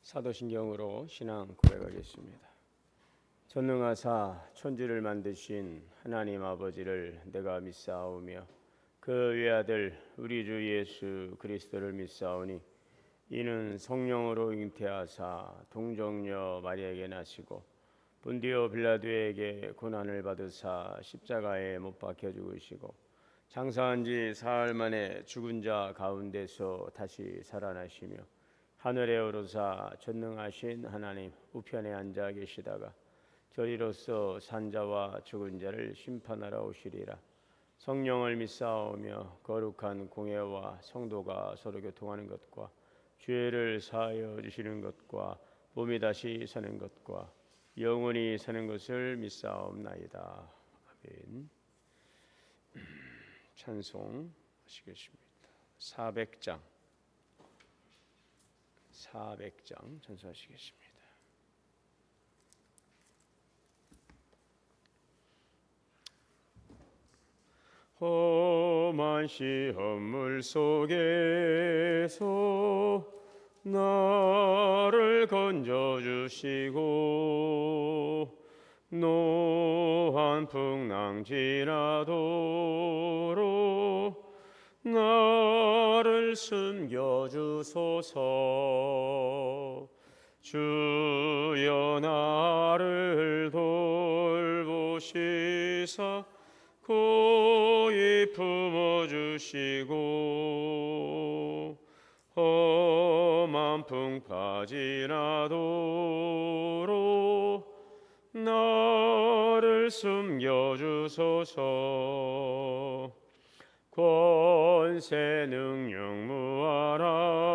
사도신경으로 신앙 고백하겠습니다. 전능하사 천지를 만드신 하나님 아버지를 내가 믿사오며 그 외아들 우리 주 예수 그리스도를 믿사오니 이는 성령으로 잉태하사 동정녀 마리아에게 나시고 본디오 빌라도에게 고난을 받으사 십자가에 못 박혀 죽으시고 장사한 지 사흘 만에 죽은 자 가운데서 다시 살아나시며 하늘에 오르사 전능하신 하나님 우편에 앉아 계시다가 저리로서 산자와 죽은 자를 심판하러 오시리라. 성령을 믿사오며 거룩한 공회와 성도가 서로 교통하는 것과 죄를 사하여 주시는 것과 몸이 다시 사는 것과 영원히 사는 것을 믿사옵나이다. 아멘. 찬송 하시겠습니다. 400장 찬송하시겠습니다. 험한 시험물 속에서 나를 건져주시고 노한 풍랑 지나도록 나를 숨겨주소서. 주여 나를 돌보시사 고이 품어주시고 험한 풍파 지나도록 나를 숨겨주소서. 권세 능력 무한하사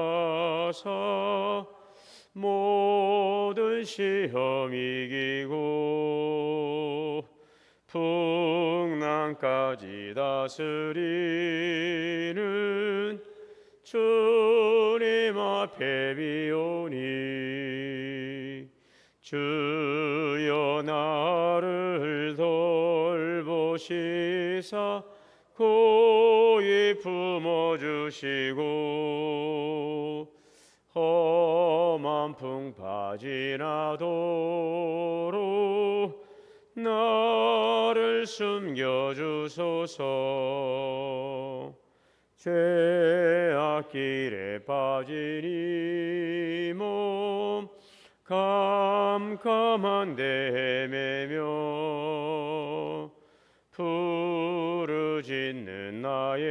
모든 시험 이기고 풍랑까지 다스리는 주님 앞에 비오니 주여 나를 돌보시사 고이 품어주시고 험한 풍파 지나도록 나를 숨겨주소서. 죄악 길에 빠진 이 몸 캄캄한 데 헤매며 부르짖는 나의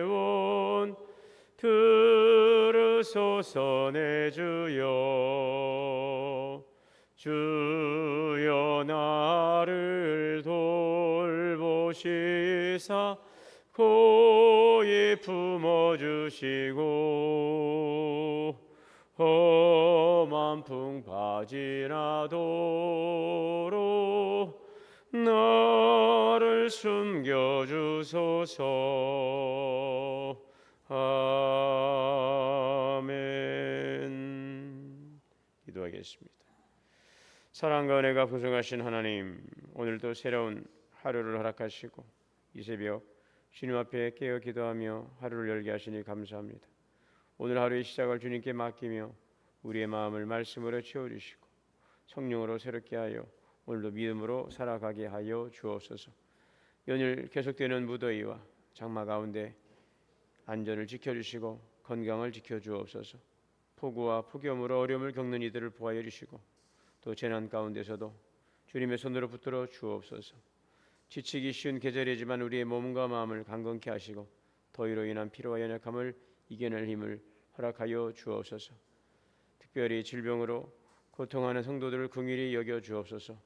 애원 들으소서. 내 주여 주여 나를 돌보시사 고이 품어주시고 험한 풍파 지나도록 나를 숨겨주소서. 아멘. 기도하겠습니다. 사랑과 은혜가 풍성하신 하나님, 오늘도 새로운 하루를 허락하시고 이 새벽 주님 앞에 깨어 기도하며 하루를 열게 하시니 감사합니다. 오늘 하루의 시작을 주님께 맡기며 우리의 마음을 말씀으로 채워주시고 성령으로 새롭게 하여 오늘도 믿음으로 살아가게 하여 주옵소서. 연일 계속되는 무더위와 장마 가운데 안전을 지켜주시고 건강을 지켜주옵소서. 폭우와 폭염으로 어려움을 겪는 이들을 보호하여 주시고 또 재난 가운데서도 주님의 손으로 붙들어 주옵소서. 지치기 쉬운 계절이지만 우리의 몸과 마음을 강건케 하시고 더위로 인한 피로와 연약함을 이겨낼 힘을 허락하여 주옵소서. 특별히 질병으로 고통하는 성도들을 긍휼히 여겨 주옵소서.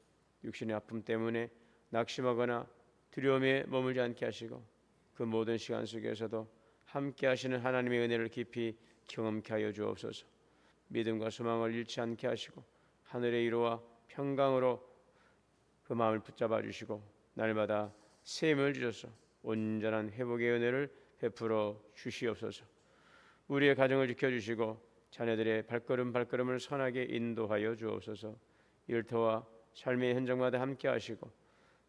육신의 아픔 때문에 낙심하거나 두려움에 머물지 않게 하시고 그 모든 시간 속에서도 함께 하시는 하나님의 은혜를 깊이 경험케 하여 주옵소서. 믿음과 소망을 잃지 않게 하시고 하늘의 위로와 평강으로 그 마음을 붙잡아 주시고 날마다 새 힘을 주셔서 온전한 회복의 은혜를 베풀어 주시옵소서. 우리의 가정을 지켜주시고 자녀들의 발걸음을 선하게 인도하여 주옵소서. 일터와 삶의 현장마다 함께 하시고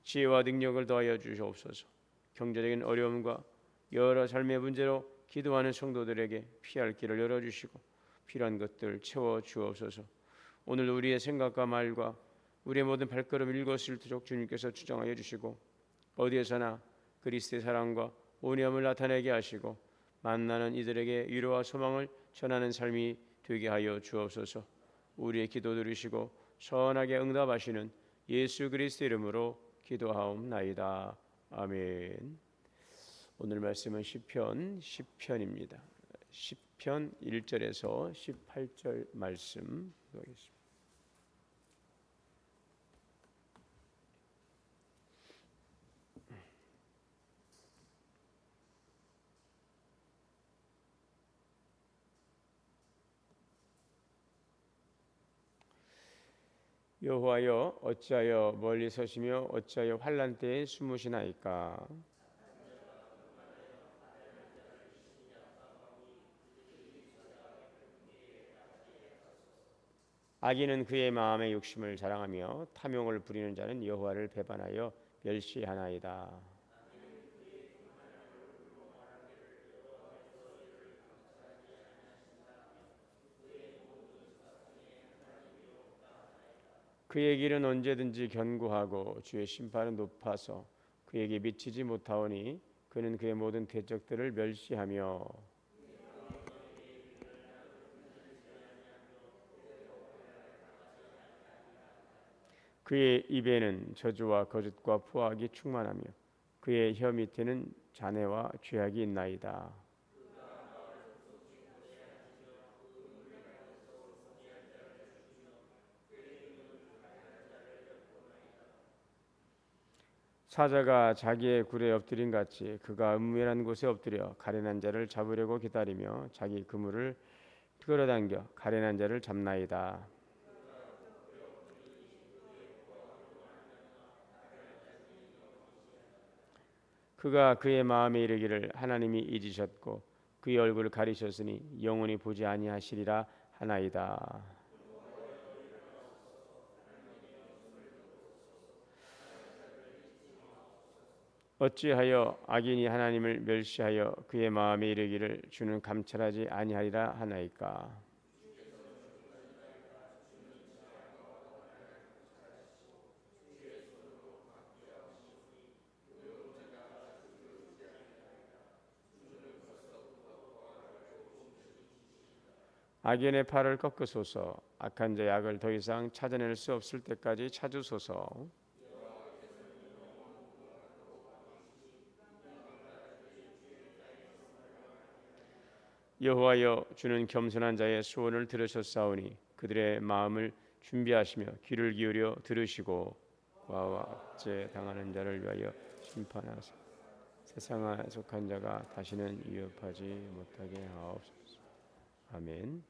지혜와 능력을 더하여 주시옵소서. 경제적인 어려움과 여러 삶의 문제로 기도하는 성도들에게 피할 길을 열어주시고 필요한 것들 채워 주옵소서. 오늘 우리의 생각과 말과 우리의 모든 발걸음 일거수일투족 주님께서 주장하여 주시고 어디에서나 그리스도의 사랑과 온유함을 나타내게 하시고 만나는 이들에게 위로와 소망을 전하는 삶이 되게 하여 주옵소서. 우리의 기도 들으시고 선하게 응답하시는 예수 그리스도 이름으로 기도하옵나이다. 아멘. 오늘 말씀은 시편 10편입니다. 시편 1절에서 18절 말씀 보겠습니다. 여호와여 어찌하여 멀리 서시며 어찌하여 환난 때에 숨으시나이까. 악인은 그의 마음의 욕심을 자랑하며 탐욕을 부리는 자는 여호와를 배반하여 멸시하나이다. 그의 길은 언제든지 견고하고 주의 심판은 높아서 그에게 미치지 못하오니 그는 그의 모든 대적들을 멸시하며 그의 입에는 저주와 거짓과 포악이 충만하며 그의 혀 밑에는 잔해와 죄악이 있나이다. 사자가 자기의 굴에 엎드린 같이 그가 은밀한 곳에 엎드려 가련한 자를 잡으려고 기다리며 자기 그물을 끌어당겨 가련한 자를 잡나이다. 그가 그의 마음에 이르기를 하나님이 잊으셨고 그의 얼굴을 가리셨으니 영원히 보지 아니하시리라 하나이다. 어찌하여 악인이 하나님을 멸시하여 그의 마음에 이르기를 주는 감찰하지 아니하리라 하나이까. 악인의 팔을 꺾으소서. 악한 자의 악을 더 이상 찾아낼 수 없을 때까지 찾으소서. 여호와여 주는 겸손한 자의 소원을 들으셨사오니 그들의 마음을 준비하시며 귀를 기울여 들으시고 과와 악죄 당하는 자를 위하여 심판하사 세상에 속한 자가 다시는 위협하지 못하게 하옵소서. 아멘.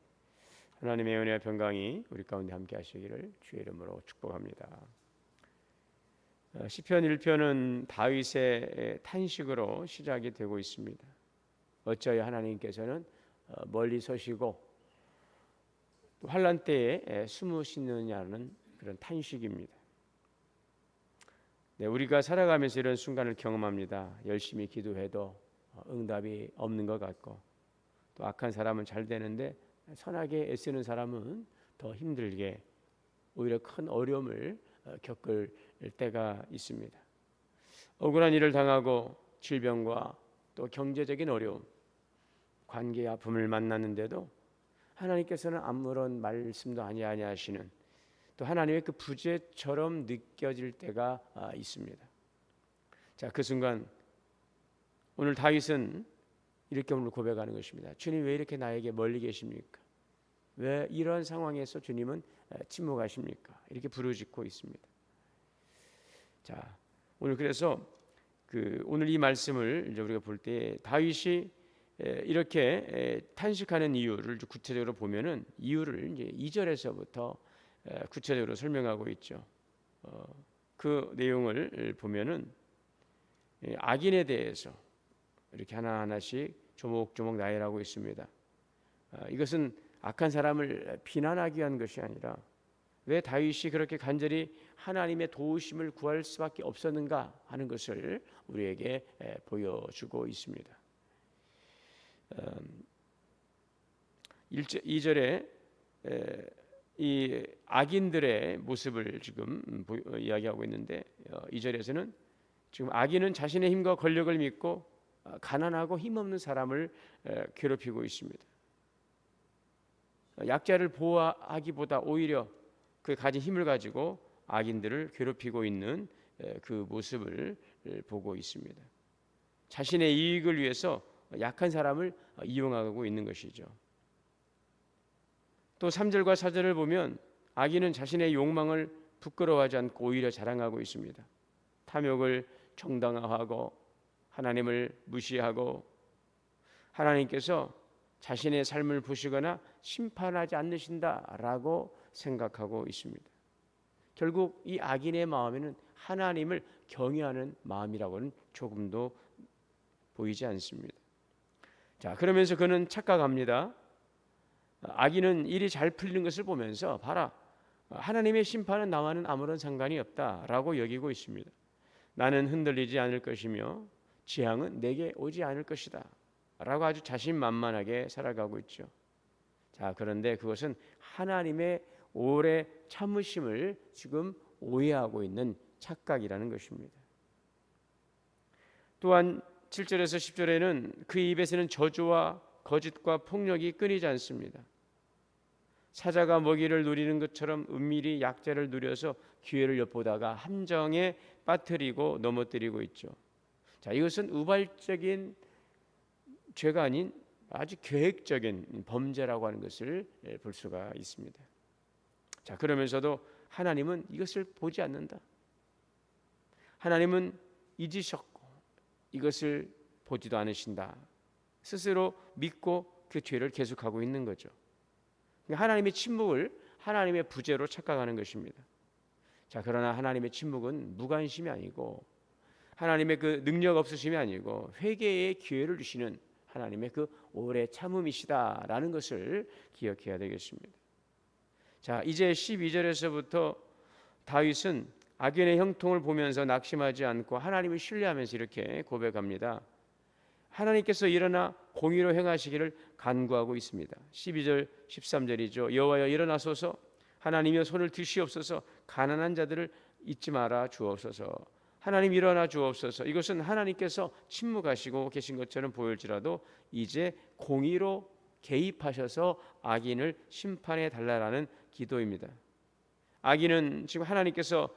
하나님의 은혜와 평강이 우리 가운데 함께 하시기를 주의 이름으로 축복합니다. 시편 1편은 다윗의 탄식으로 시작이 되고 있습니다. 어찌하여 하나님께서는 멀리 서시고 환난 때에 숨으시느냐는 그런 탄식입니다. 네, 우리가 살아가면서 이런 순간을 경험합니다. 열심히 기도해도 응답이 없는 것 같고 또 악한 사람은 잘 되는데 선하게 애쓰는 사람은 더 힘들게 오히려 큰 어려움을 겪을 때가 있습니다. 억울한 일을 당하고 질병과 또 경제적인 어려움, 관계의 아픔을 만났는데도 하나님께서는 아무런 말씀도 아니하시는 또 하나님의 그 부재처럼 느껴질 때가 있습니다. 자, 그 순간 오늘 다윗은 이렇게 오늘 고백하는 것입니다. 주님 왜 이렇게 나에게 멀리 계십니까? 왜 이런 상황에서 주님은 침묵하십니까? 이렇게 부르짖고 있습니다. 자, 오늘 그래서 오늘 이 말씀을 이제 우리가 볼 때 다윗이 이렇게 탄식하는 이유를 구체적으로 보면은 이유를 이제 2절에서부터 구체적으로 설명하고 있죠. 그 내용을 보면은 악인에 대해서 이렇게 하나하나씩 조목조목 나열하고 있습니다. 이것은 악한 사람을 비난하기 위한 것이 아니라 왜 다윗이 그렇게 간절히 하나님의 도우심을 구할 수밖에 없었는가 하는 것을 우리에게 보여주고 있습니다. 2절에 이 악인들의 모습을 지금 이야기하고 있는데 2절에서는 지금 악인은 자신의 힘과 권력을 믿고 가난하고 힘없는 사람을 괴롭히고 있습니다. 약자를 보호하기보다 오히려 그 가진 힘을 가지고 악인들을 괴롭히고 있는 그 모습을 보고 있습니다. 자신의 이익을 위해서 약한 사람을 이용하고 있는 것이죠. 또 3절과 4절을 보면 악인은 자신의 욕망을 부끄러워하지 않고 오히려 자랑하고 있습니다. 탐욕을 정당화하고 하나님을 무시하고 하나님께서 자신의 삶을 보시거나 심판하지 않으신다라고 생각하고 있습니다. 결국 이 악인의 마음에는 하나님을 경외하는 마음이라고는 조금도 보이지 않습니다. 자, 그러면서 그는 착각합니다. 악인은 일이 잘 풀리는 것을 보면서 봐라, 하나님의 심판은 나와는 아무런 상관이 없다라고 여기고 있습니다. 나는 흔들리지 않을 것이며 재앙은 내게 오지 않을 것이다 라고 아주 자신만만하게 살아가고 있죠. 자, 그런데 그것은 하나님의 오래 참으심을 지금 오해하고 있는 착각이라는 것입니다. 또한 7절에서 10절에는 그 입에서는 저주와 거짓과 폭력이 끊이지 않습니다. 사자가 먹이를 누리는 것처럼 은밀히 약자를 누려서 기회를 엿보다가 함정에 빠뜨리고 넘어뜨리고 있죠. 자, 이것은 우발적인 죄가 아닌 아주 계획적인 범죄라고 하는 것을 볼 수가 있습니다. 자, 그러면서도 하나님은 이것을 보지 않는다. 하나님은 잊으셨고 이것을 보지도 않으신다. 스스로 믿고 그 죄를 계속하고 있는 거죠. 하나님의 침묵을 하나님의 부재로 착각하는 것입니다. 자, 그러나 하나님의 침묵은 무관심이 아니고 하나님의 그 능력 없으심이 아니고 회개의 기회를 주시는 하나님의 그 오래 참음이시다라는 것을 기억해야 되겠습니다. 자, 이제 12절에서부터 다윗은 악인의 형통을 보면서 낙심하지 않고 하나님을 신뢰하면서 이렇게 고백합니다. 하나님께서 일어나 공의로 행하시기를 간구하고 있습니다. 12절 13절이죠. 여호와여 일어나소서, 하나님이여 손을 드시옵소서, 가난한 자들을 잊지 말아 주옵소서. 하나님 일어나 주옵소서. 이것은 하나님께서 침묵하시고 계신 것처럼 보일지라도 이제 공의로 개입하셔서 악인을 심판해 달라라는 기도입니다. 악인은 지금 하나님께서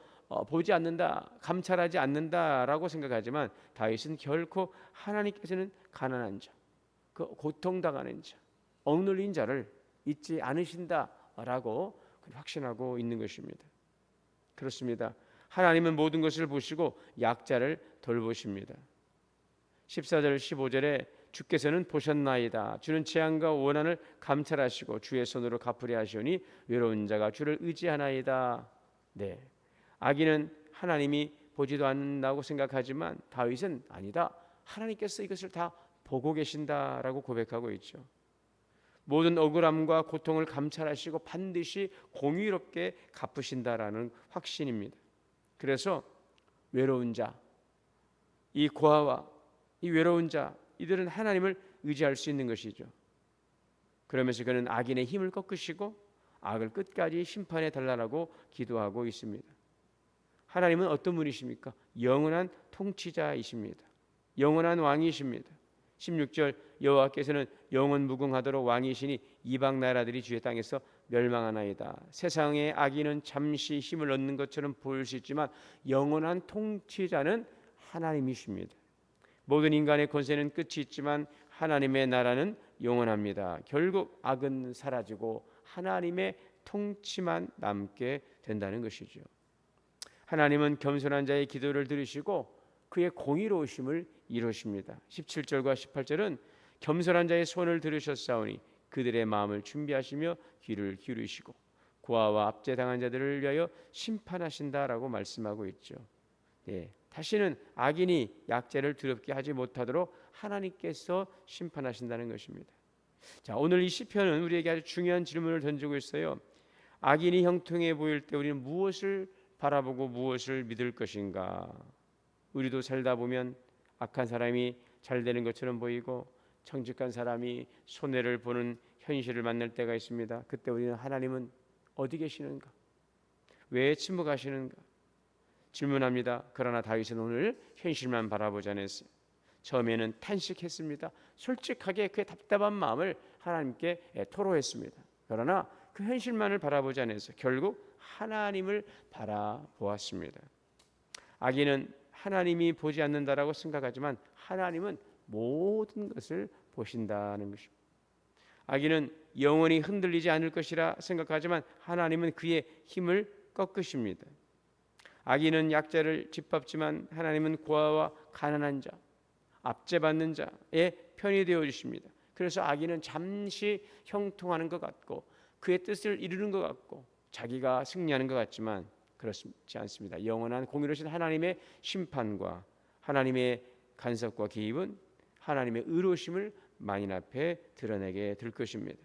보지 않는다, 감찰하지 않는다라고 생각하지만 다윗은 결코 하나님께서는 가난한 자, 그 고통당하는 자, 억눌린 자를 잊지 않으신다라고 확신하고 있는 것입니다. 그렇습니다. 하나님은 모든 것을 보시고 약자를 돌보십니다. 14절 15절에 주께서는 보셨나이다. 주는 재앙과 원한을 감찰하시고 주의 손으로 갚으려 하시오니 외로운 자가 주를 의지하나이다. 네, 악인은 하나님이 보지도 않는다고 생각하지만 다윗은 아니다. 하나님께서 이것을 다 보고 계신다라고 고백하고 있죠. 모든 억울함과 고통을 감찰하시고 반드시 공의롭게 갚으신다라는 확신입니다. 그래서 외로운 자, 이 고아와 이 외로운 자, 이들은 하나님을 의지할 수 있는 것이죠. 그러면서 그는 악인의 힘을 꺾으시고 악을 끝까지 심판해 달라고 기도하고 있습니다. 하나님은 어떤 분이십니까? 영원한 통치자이십니다. 영원한 왕이십니다. 16절 여호와께서는 영원 무궁하도록 왕이시니 이방 나라들이 주의 땅에서 멸망하나이다. 세상의 악인은 잠시 힘을 얻는 것처럼 보일 수 있지만 영원한 통치자는 하나님이십니다. 모든 인간의 권세는 끝이 있지만 하나님의 나라는 영원합니다. 결국 악은 사라지고 하나님의 통치만 남게 된다는 것이죠. 하나님은 겸손한 자의 기도를 들으시고 그의 공의로우심을 이루십니다. 17절과 18절은 겸손한 자의 소원을 들으셨사오니 그들의 마음을 준비하시며 귀를 기울이시고 고아와 압제당한 자들을 위하여 심판하신다라고 말씀하고 있죠. 예, 다시는 악인이 약자를 두렵게 하지 못하도록 하나님께서 심판하신다는 것입니다. 자, 오늘 이 시편은 우리에게 아주 중요한 질문을 던지고 있어요. 악인이 형통해 보일 때 우리는 무엇을 바라보고 무엇을 믿을 것인가? 우리도 살다 보면 악한 사람이 잘 되는 것처럼 보이고 정직한 사람이 손해를 보는 현실을 만날 때가 있습니다. 그때 우리는 하나님은 어디 계시는가? 왜 침묵하시는가? 질문합니다. 그러나 다윗은 오늘 현실만 바라보지 않았어요. 처음에는 탄식했습니다. 솔직하게 그의 답답한 마음을 하나님께 토로했습니다. 그러나 그 현실만을 바라보지 않았어요. 결국 하나님을 바라보았습니다. 악인은 하나님이 보지 않는다라고 생각하지만 하나님은 모든 것을 보신다는 것입니다. 악인은 영원히 흔들리지 않을 것이라 생각하지만 하나님은 그의 힘을 꺾으십니다. 악인은 약자를 짓밟지만 하나님은 고아와 가난한 자, 압제받는 자의 편이 되어 주십니다. 그래서 악인은 잠시 형통하는 것 같고 그의 뜻을 이루는 것 같고 자기가 승리하는 것 같지만 그렇지 않습니다. 영원한 공의로우신 하나님의 심판과 하나님의 간섭과 개입은 하나님의 의로우심을 만인 앞에 드러내게 될 것입니다.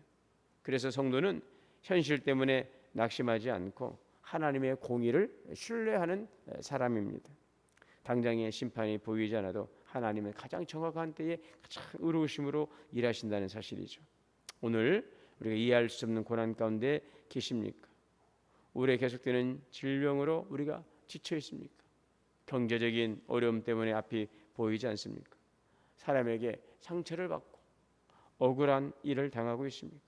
그래서 성도는 현실 때문에 낙심하지 않고 하나님의 공의를 신뢰하는 사람입니다. 당장의 심판이 보이지 않아도 하나님은 가장 정확한 때에 가장 의로우심으로 일하신다는 사실이죠. 오늘 우리가 이해할 수 없는 고난 가운데 계십니까? 올해 계속되는 질병으로 우리가 지쳐 있습니까? 경제적인 어려움 때문에 앞이 보이지 않습니까? 사람에게 상처를 받고 억울한 일을 당하고 있습니까?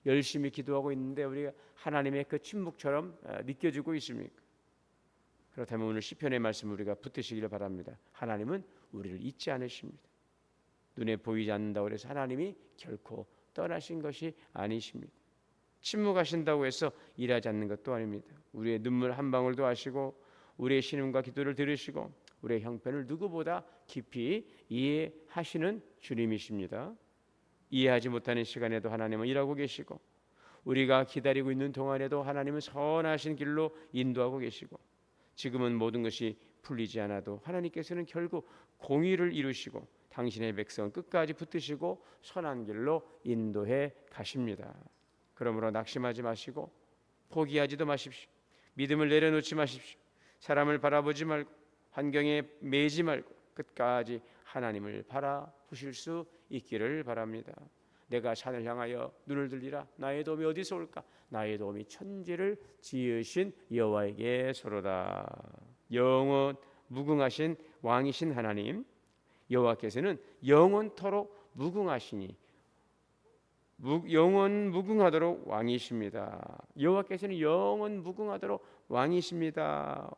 열심히 기도하고 있는데 우리가 하나님의 그 침묵처럼 느껴지고 있습니까? 그렇다면 오늘 시편의 말씀을 우리가 붙드시기를 바랍니다. 하나님은 우리를 잊지 않으십니다. 눈에 보이지 않는다고 해서 하나님이 결코 떠나신 것이 아니십니다. 침묵하신다고 해서 일하지 않는 것도 아닙니다. 우리의 눈물 한 방울도 아시고 우리의 신음과 기도를 들으시고 우리의 형편을 누구보다 깊이 이해하시는 주님이십니다. 이해하지 못하는 시간에도 하나님은 일하고 계시고 우리가 기다리고 있는 동안에도 하나님은 선하신 길로 인도하고 계시고 지금은 모든 것이 풀리지 않아도 하나님께서는 결국 공의를 이루시고 당신의 백성을 끝까지 붙드시고 선한 길로 인도해 가십니다. 그러므로 낙심하지 마시고 포기하지도 마십시오. 믿음을 내려놓지 마십시오. 사람을 바라보지 말고 환경에 매이지 말고 끝까지 하나님을 바라보실 수 있기를 바랍니다. 내가 산을 향하여 눈을 들리라. 나의 도움이 어디서 올까? 나의 도움이 천지를 지으신 여호와에게서로다. 영원 무궁하신 왕이신 하나님 여호와께서는 영원토록 무궁하시니 영원 무궁하도록 왕이십니다. 여호와께서는 영원 무궁하도록 왕이십니다.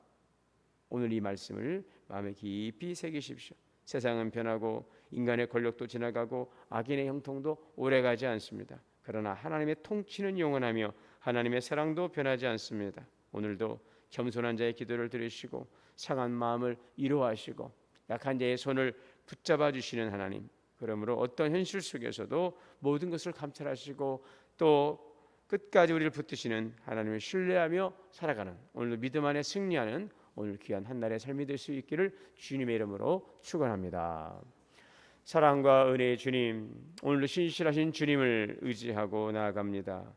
오늘 이 말씀을 마음에 깊이 새기십시오. 세상은 변하고 인간의 권력도 지나가고 악인의 형통도 오래가지 않습니다. 그러나 하나님의 통치는 영원하며 하나님의 사랑도 변하지 않습니다. 오늘도 겸손한 자의 기도를 들으시고 상한 마음을 위로하시고 약한 자의 손을 붙잡아 주시는 하나님. 그러므로 어떤 현실 속에서도 모든 것을 감찰하시고 또 끝까지 우리를 붙드시는 하나님을 신뢰하며 살아가는 오늘도 믿음 안에 승리하는 오늘 귀한 한날의 삶이 될 수 있기를 주님의 이름으로 축원합니다. 사랑과 은혜의 주님, 오늘도 신실하신 주님을 의지하고 나아갑니다.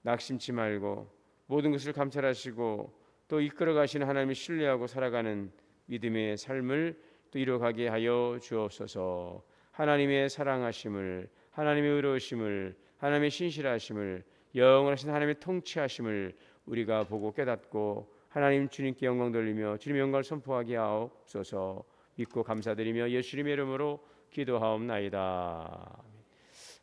낙심치 말고 모든 것을 감찰하시고 또 이끌어 가시는 하나님을 신뢰하고 살아가는 믿음의 삶을 또 이루어가게 하여 주옵소서. 하나님의 사랑하심을, 하나님의 의로우심을, 하나님의 신실하심을, 영원하신 하나님의 통치하심을 우리가 보고 깨닫고 하나님 주님께 영광 돌리며 주님의 영광을 선포하게 하옵소서. 믿고 감사드리며 예수님의 이름으로 기도하옵나이다.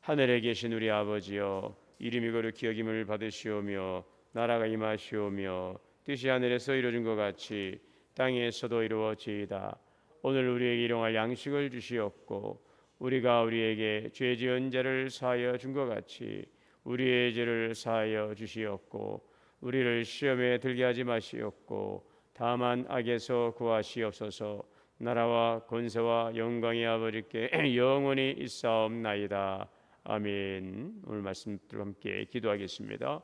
하늘에 계신 우리 아버지여, 이름이 거룩히 여김을 받으시오며 나라가 임하시오며 뜻이 하늘에서 이루어진 것 같이 땅에서도 이루어지이다. 오늘 우리에게 일용할 양식을 주시옵고 우리가 우리에게 죄 지은 자를 사하여 준 것 같이 우리의 죄를 사하여 주시옵고 우리를 시험에 들게 하지 마시옵고 다만 악에서 구하시옵소서. 나라와 권세와 영광의 아버지께 영원히 있사옵나이다. 아멘. 오늘 말씀들과 함께 기도하겠습니다.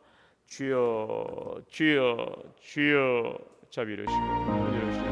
주여 주여 주여. 자비로우시고 은혜로우신